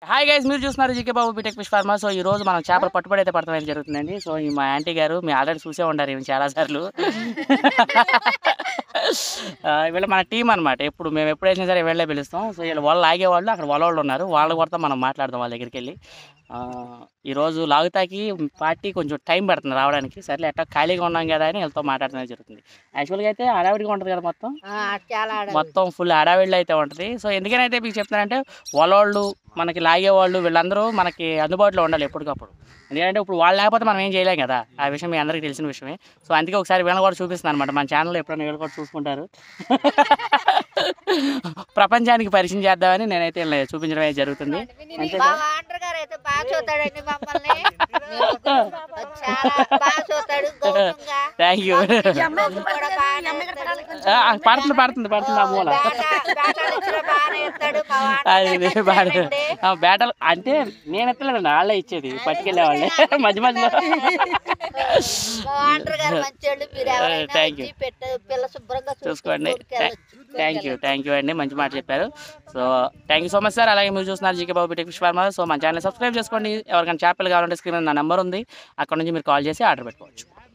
Hi guys, మీరు చూస్తున్నారు GK బాబు BTech fish farmer. So ఈ రోజు మనం చేపలు పట్టుబడి అయితే పడతామని జరుగుతుందండి. సో ఈ మా ఆంటీ గారు మీరు ఆల్రెడీ చూసే ఉంటారు ఈమె చాలా సార్లు. వీళ్ళు మన టీం అనమాట. మేము ఎప్పుడు వేసినా సరే వీళ్ళే పిలుస్తాం. సో వీళ్ళు వాళ్ళు లాగేవాళ్ళు అక్కడ వాళ్ళు ఉన్నారు, వాళ్ళు కూడా మనం మాట్లాడదాం వాళ్ళ దగ్గరికి వెళ్ళి. ఈరోజు లాగుతాకి పార్టీ కొంచెం టైం పడుతుంది రావడానికి. సర్లే ఎట్లా ఖాళీగా ఉన్నాం కదా అని వీళ్ళతో మాట్లాడడం జరుగుతుంది. యాక్చువల్గా అయితే హడావిడిగా ఉంటుంది కదా, మొత్తం ఫుల్ హడావిడిలో అయితే ఉంటుంది. సో ఎందుకనైతే మీకు చెప్తానంటే వాళ్ళు మనకి లాగేవాళ్ళు వీళ్ళందరూ మనకి అందుబాటులో ఉండాలి ఎప్పటికప్పుడు. ఎందుకంటే ఇప్పుడు వాళ్ళు లేకపోతే మనం ఏం చేయలేం కదా, ఆ విషయం మీ అందరికీ తెలిసిన విషయమే. సో అందుకే ఒకసారి వీళ్ళని కూడా చూపిస్తున్నాను అనమాట. మన ఛానల్లో ఎప్పుడైనా వీళ్ళు కూడా చూసుకుంటారు. ప్రపంచానికి పరిచయం చేద్దామని నేనైతే చూపించడం అయితే జరుగుతుంది. Thank you. పడుతుంది ఆ మూల. బ్యాటల్ అంటే నేను ఎత్తలేదండి, వాళ్ళే ఇచ్చేది పట్టుకెళ్ళే వాళ్ళే మధ్య మధ్యలో. చూసుకోండి. థ్యాంక్ యూ అండి, మంచి మాట చెప్పారు. So thank you so much sir. అలాగే మీరు చూస్తున్నారు జీకే బాబు బీటెక్ ఫిష్ ఫార్మర్. సో మన ఛానల్ సబ్స్క్రైబ్ చేసుకోండి. ఎవరికైనా చేపలు కావాలంటే స్క్రీన్ మీద నా నెంబర్ ఉంది, అక్కడ నుంచి మీరు కాల్ చేసి ఆర్డర్ పెట్టుకోవచ్చు.